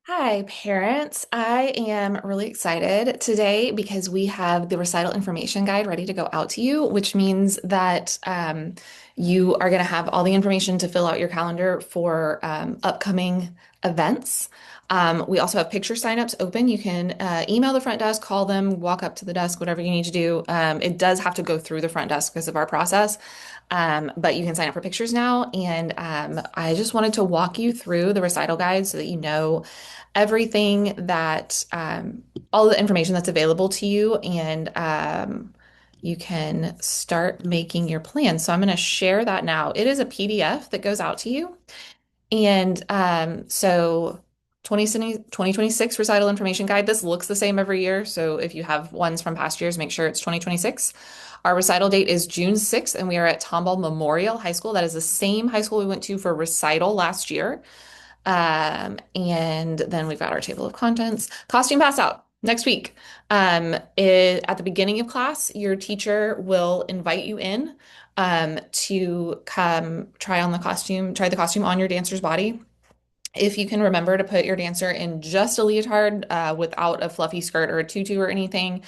Hi, parents. I am really excited today because we have the recital information guide ready to go out to you, which means that you are going to have all the information to fill out your calendar for upcoming events. We also have picture signups open. You can email the front desk, call them, walk up to the desk, whatever you need to do. It does have to go through the front desk because of our process. But you can sign up for pictures now. And I just wanted to walk you through the recital guide so that you know everything that all the information that's available to you, and you can start making your plan. So I'm going to share that now. It is a PDF that goes out to you. And so 2026 recital information guide, this looks the same every year. So if you have ones from past years, make sure it's 2026. Our recital date is June 6th, and we are at Tomball Memorial High School. That is the same high school we went to for recital last year. And then we've got our table of contents. Costume pass out next week. At the beginning of class, your teacher will invite you in to come try the costume on your dancer's body. If you can remember to put your dancer in just a leotard without a fluffy skirt or a tutu or anything,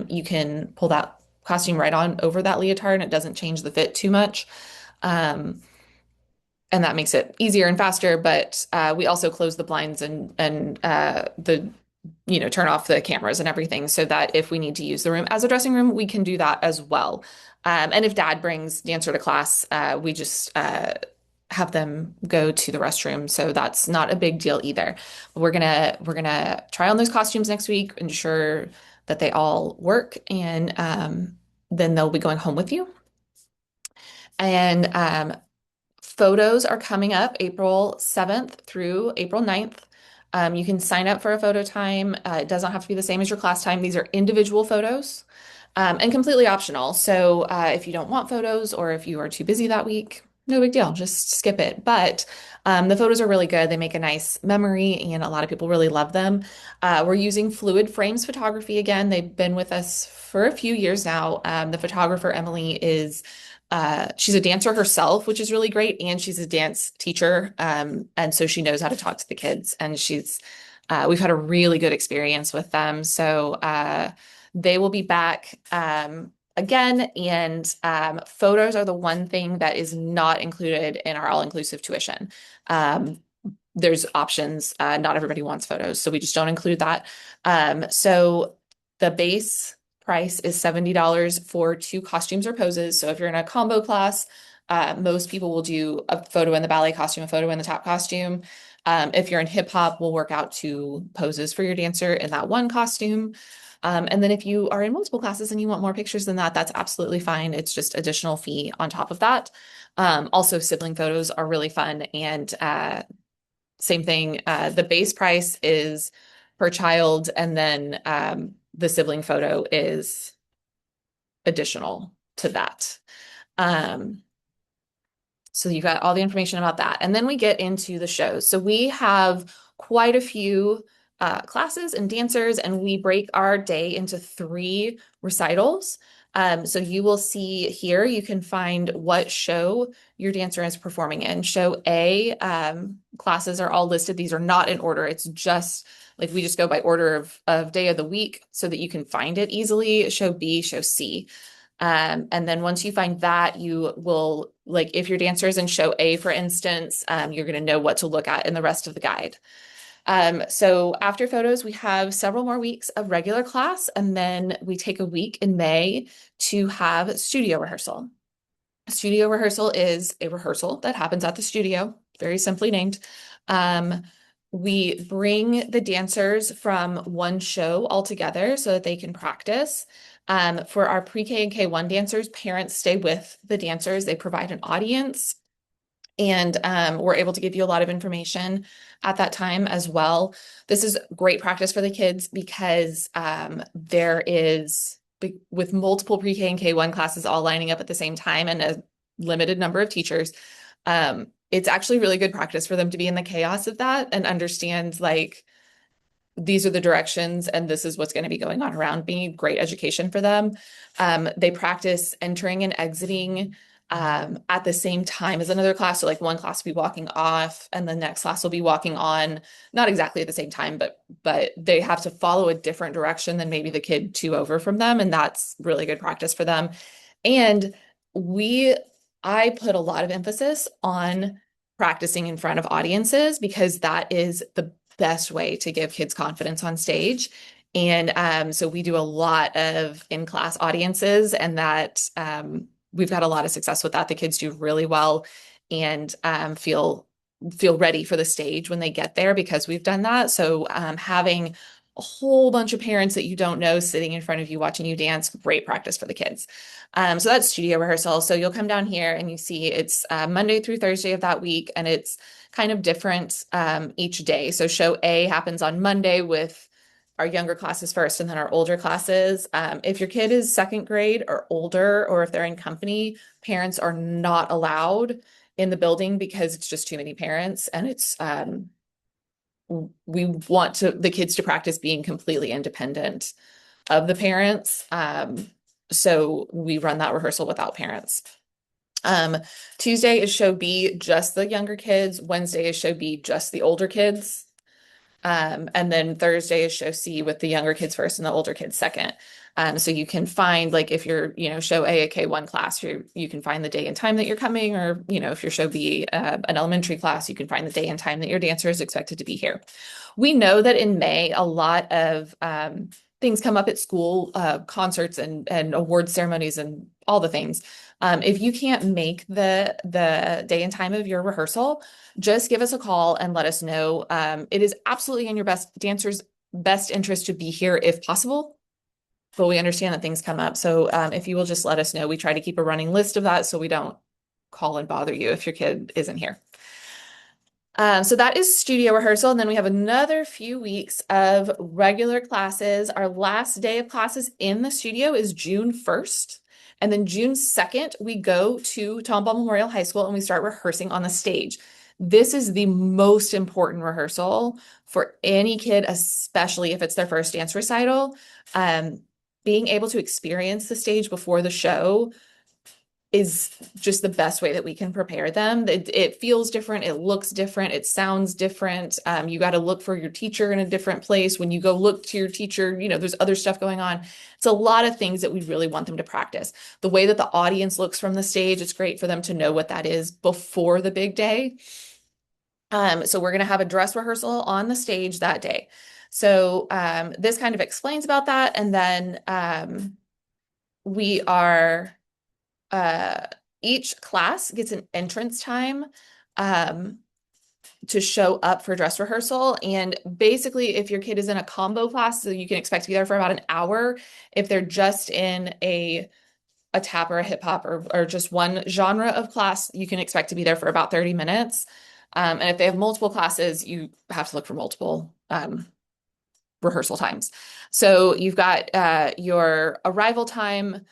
you can pull that costume right on over that leotard and it doesn't change the fit too much. Um, and that makes it easier and faster. But we also close the blinds and the turn off the cameras and everything so that if we need to use the room as a dressing room, we can do that as well. And if dad brings dancer to class, we just have them go to the restroom. So that's not a big deal either. We're gonna try on those costumes next week, ensure that they all work, and then they'll be going home with you. And photos are coming up April 7th through April 9th. You can sign up for a photo time. It does not have to be the same as your class time. These are individual photos and completely optional. So if you don't want photos or if you are too busy that week, no big deal. Just skip it. But the photos are really good. They make a nice memory, and a lot of people really love them. We're using Fluid Frames Photography again. They've been with us for a few years now. The photographer, Emily, is she's a dancer herself, which is really great, and she's a dance teacher, and so she knows how to talk to the kids. And we've had a really good experience with them. So they will be back again, and photos are the one thing that is not included in our all-inclusive tuition. There's options. Not everybody wants photos, so we just don't include that. So the base price is $70 for two costumes or poses. So if you're in a combo class, most people will do a photo in the ballet costume, a photo in the tap costume. If you're in hip hop, we'll work out two poses for your dancer in that one costume. And then if you are in multiple classes and you want more pictures than that, that's absolutely fine. It's just additional fee on top of that. Also, sibling photos are really fun, and same thing. The base price is per child, and then the sibling photo is additional to that. Um, so you've got all the information about that. And then we get into the shows. So we have quite a few classes and dancers, and we break our day into three recitals. So you will see here, you can find what show your dancer is performing in. Show A, classes are all listed. These are not in order. It's just like we just go by order of day of the week so that you can find it easily. Show B, show C. And then once you find that, you will, like, if your dancer is in show A, for instance, you're going to know what to look at in the rest of the guide. So after photos, we have several more weeks of regular class, and then we take a week in May to have studio rehearsal. Studio rehearsal is a rehearsal that happens at the studio, very simply named. Um, we bring the dancers from one show all together so that they can practice. For our pre-K and K1 dancers, parents stay with the dancers. They provide an audience, and we're able to give you a lot of information at that time as well. This is great practice for the kids because there is, with multiple pre-K and K1 classes all lining up at the same time and a limited number of teachers, it's actually really good practice for them to be in the chaos of that and understand, like, these are the directions and this is what's going to be going on around me. Great education for them. They practice entering and exiting at the same time as another class. So like one class will be walking off and the next class will be walking on, not exactly at the same time, but they have to follow a different direction than maybe the kid two over from them. And that's really good practice for them. And we, I put a lot of emphasis on practicing in front of audiences because that is the best way to give kids confidence on stage. And so we do a lot of in-class audiences, and that we've had a lot of success with that. The kids do really well and feel ready for the stage when they get there because we've done that. So having a whole bunch of parents that you don't know sitting in front of you watching you dance, great practice for the kids. So that's studio rehearsal. So you'll come down here and you see it's Monday through Thursday of that week, and it's kind of different each day. So show A happens on Monday with our younger classes first and then our older classes. If your kid is second grade or older, or if they're in company, parents are not allowed in the building because it's just too many parents. And it's we want the kids to practice being completely independent of the parents. So we run that rehearsal without parents. Tuesday is show B, just the younger kids. Wednesday is show B, just the older kids. And then Thursday is show C with the younger kids first and the older kids second. So you can find, like, if you're, show A, a K1 class, you can find the day and time that you're coming, or, if you're show B, an elementary class, you can find the day and time that your dancer is expected to be here. We know that in May, a lot of things come up at school, concerts and award ceremonies and all the things. If you can't make the day and time of your rehearsal, just give us a call and let us know. It is absolutely in your dancer's best interest to be here if possible, but we understand that things come up. So if you will just let us know, we try to keep a running list of that so we don't call and bother you if your kid isn't here. So that is studio rehearsal. And then we have another few weeks of regular classes. Our last day of classes in the studio is June 1st. And then June 2nd, we go to Tomball Memorial High School and we start rehearsing on the stage. This is the most important rehearsal for any kid, especially if it's their first dance recital. Being able to experience the stage before the show is just the best way that we can prepare them. It feels different, it looks different, it sounds different. You got to look for your teacher in a different place. When you go look to your teacher, there's other stuff going on. It's a lot of things that we really want them to practice. The way that the audience looks from the stage, it's great for them to know what that is before the big day. So we're going to have a dress rehearsal on the stage that day. So this kind of explains about that. And then we are each class gets an entrance time to show up for dress rehearsal. And basically, if your kid is in a combo class, so you can expect to be there for about an hour. If they're just in a tap or a hip hop or just one genre of class, you can expect to be there for about 30 minutes. And if they have multiple classes, you have to look for multiple rehearsal times. So you've got your arrival time,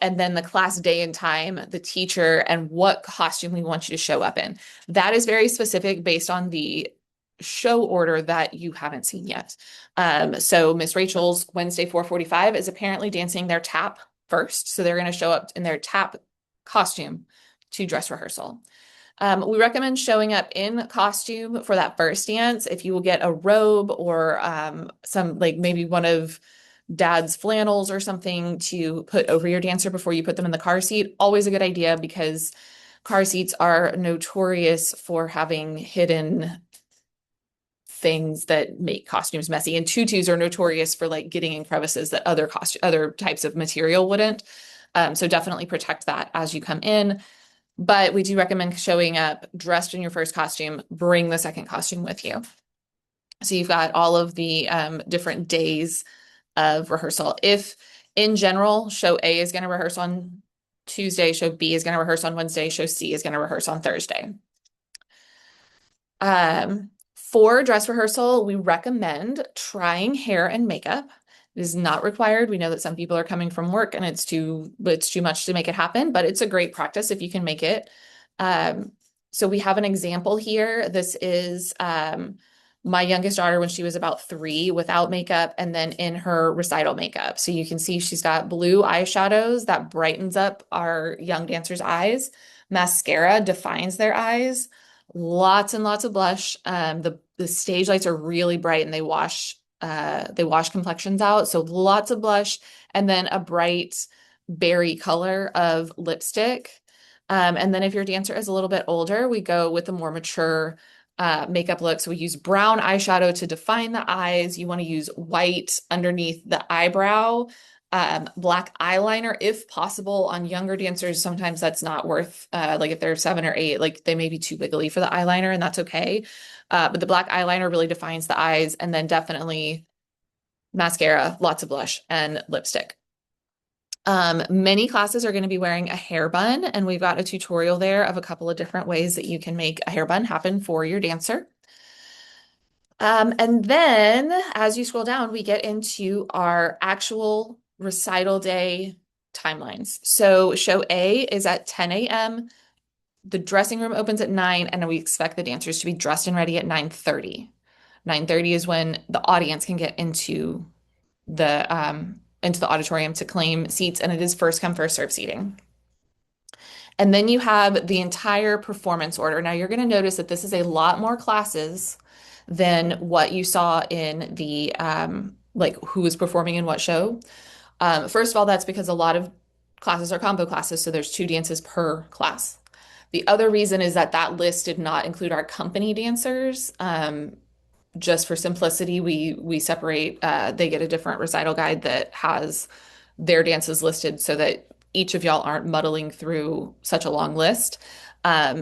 and then the class day and time, the teacher, and what costume we want you to show up in. That is very specific based on the show order that you haven't seen yet. So Miss Rachel's Wednesday 4:45 is apparently dancing their tap first. So they're going to show up in their tap costume to dress rehearsal. We recommend showing up in costume for that first dance. If you will get a robe or some, like, maybe one of dad's flannels or something to put over your dancer before you put them in the car seat, always a good idea because car seats are notorious for having hidden things that make costumes messy, and tutus are notorious for, like, getting in crevices that other types of material wouldn't. So definitely protect that as you come in. But we do recommend showing up dressed in your first costume. Bring the second costume with you. So you've got all of the different days of rehearsal. If in general, show A is going to rehearse on Tuesday, show B is going to rehearse on Wednesday, show C is going to rehearse on Thursday. For dress rehearsal, we recommend trying hair and makeup. It is not required. We know that some people are coming from work and it's too much to make it happen, but it's a great practice if you can make it. So we have an example here. This is my youngest daughter when she was about 3 without makeup, and then in her recital makeup. So you can see she's got blue eyeshadows that brightens up our young dancers' eyes. Mascara defines their eyes. Lots and lots of blush. The stage lights are really bright and they wash complexions out. So lots of blush and then a bright berry color of lipstick. And then if your dancer is a little bit older, we go with a more mature makeup look. So we use brown eyeshadow to define the eyes. You want to use white underneath the eyebrow, black eyeliner if possible. On younger dancers, sometimes that's not worth, like if they're 7 or 8, like they may be too wiggly for the eyeliner, and that's okay. But the black eyeliner really defines the eyes, and then definitely mascara, lots of blush, and lipstick. Many classes are going to be wearing a hair bun, and we've got a tutorial there of a couple of different ways that you can make a hair bun happen for your dancer. And then as you scroll down, we get into our actual recital day timelines. So show A is at 10 a.m. The dressing room opens at 9, and we expect the dancers to be dressed and ready at 9:30. 9:30 is when the audience can get into the auditorium to claim seats, and it is first come, first serve seating. And then you have the entire performance order. Now you're going to notice that this is a lot more classes than what you saw in the like who is performing in what show. First of all, that's because a lot of classes are combo classes, so there's 2 dances per class. The other reason is that that list did not include our company dancers. Just for simplicity, we separate. They get a different recital guide that has their dances listed so that each of y'all aren't muddling through such a long list.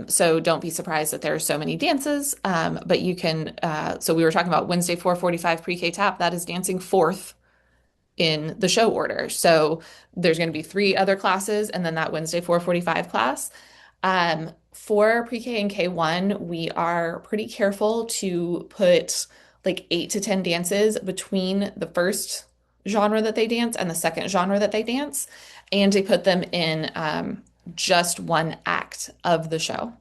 So don't be surprised that there are so many dances. But you can. So we were talking about Wednesday 4:45 pre-K tap. That is dancing fourth in the show order. So there's going to be 3 other classes, and then that Wednesday 4:45 class. For pre-K and K1, we are pretty careful to put like 8 to 10 dances between the first genre that they dance and the second genre that they dance, and to put them in just one act of the show.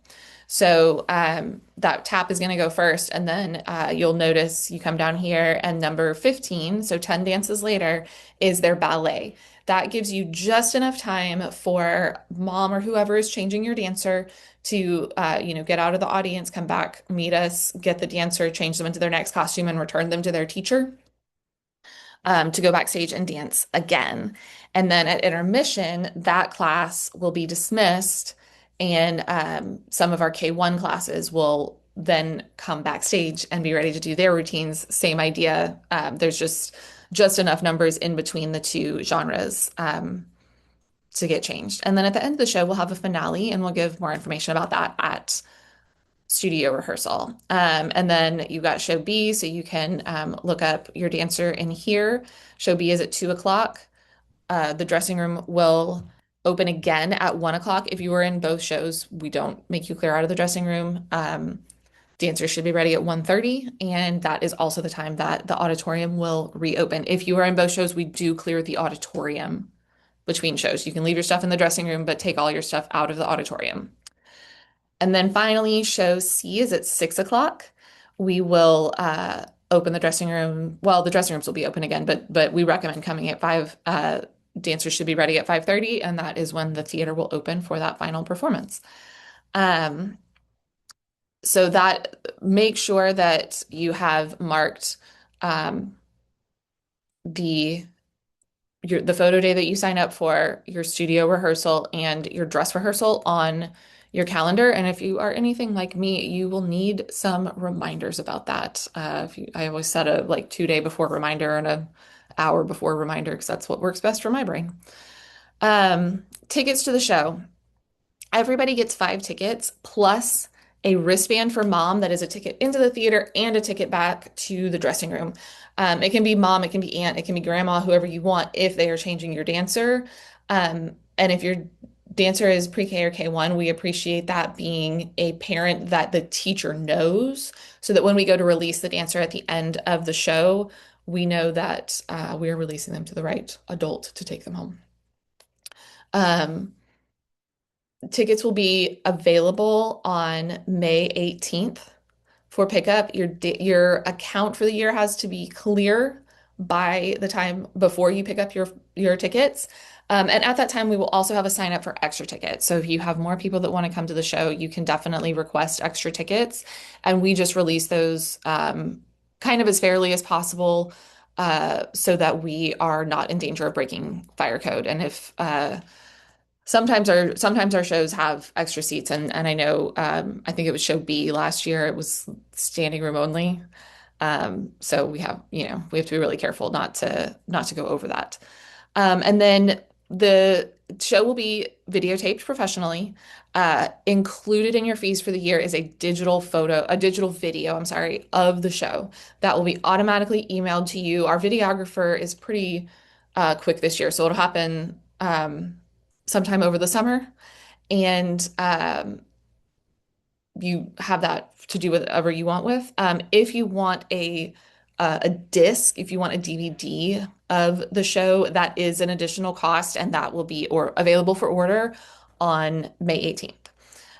So that tap is going to go first, and then you'll notice you come down here, and number 15, so 10 dances later, is their ballet. That gives you just enough time for mom or whoever is changing your dancer to, get out of the audience, come back, meet us, get the dancer, change them into their next costume, and return them to their teacher to go backstage and dance again. And then at intermission, that class will be dismissed, and some of our K1 classes will then come backstage and be ready to do their routines. Same idea. There's just enough numbers in between the 2 genres to get changed. And then at the end of the show, we'll have a finale, and we'll give more information about that at studio rehearsal. And then you got show B, so you can look up your dancer in here. Show B is at 2 o'clock. The dressing room will open again at 1 o'clock. If you were in both shows, we don't make you clear out of the dressing room. Dancers should be ready at 1:30, and that is also the time that the auditorium will reopen. If you are in both shows, we do clear the auditorium between shows. You can leave your stuff in the dressing room, but take all your stuff out of the auditorium. And then finally, show C is at 6 o'clock. We will open the dressing room. Well, the dressing rooms will be open again, but we recommend coming at 5. Dancers should be ready at 5:30, and that is when the theater will open for that final performance. Um, so that make sure that you have marked um, the the photo day that you sign up for, your studio rehearsal, and your dress rehearsal on your calendar. And if you are anything like me, you will need some reminders about that. I always set a like 2 day before reminder and a hour before reminder because that's what works best for my brain. Tickets to the show. Everybody gets 5 tickets plus a wristband for mom that is a ticket into the theater and a ticket back to the dressing room. It can be mom, it can be aunt, it can be grandma, whoever you want if they are changing your dancer. And if your dancer is pre-K or K1, we appreciate that being a parent that the teacher knows so that when we go to release the dancer at the end of the show, we know that we are releasing them to the right adult to take them home. Tickets will be available on May 18th for pickup. Your account for the year has to be clear by the time before you pick up your tickets. And at that time, we will also have a sign up for extra tickets. So if you have more people that want to come to the show, you can definitely request extra tickets. And we just release those kind of as fairly as possible so that we are not in danger of breaking fire code. And if sometimes our shows have extra seats, and I know I think it was show B last year. It was standing room only. So we have to be really careful not to go over that. And then the show will be videotaped professionally. Included in your fees for the year is a digital video, I'm sorry, of the show that will be automatically emailed to you. Our videographer is pretty quick this year, so it'll happen sometime over the summer. And you have that to do whatever you want with. If you want a disc, if you want a DVD of the show, that is an additional cost, and that will be or available for order on May 18th.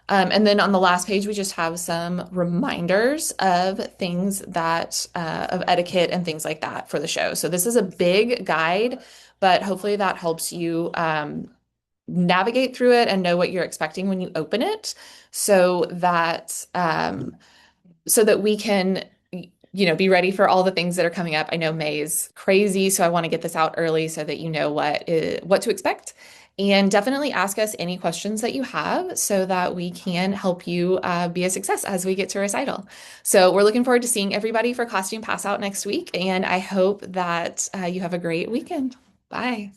And then on the last page, we just have some reminders of things of etiquette and things like that for the show. So this is a big guide, but hopefully that helps you navigate through it and know what you're expecting when you open it so that we can be ready for all the things that are coming up. I know May is crazy, so I want to get this out early so that you know what to expect. And definitely ask us any questions that you have so that we can help you be a success as we get to recital. So we're looking forward to seeing everybody for Costume Pass Out next week, and I hope that you have a great weekend. Bye.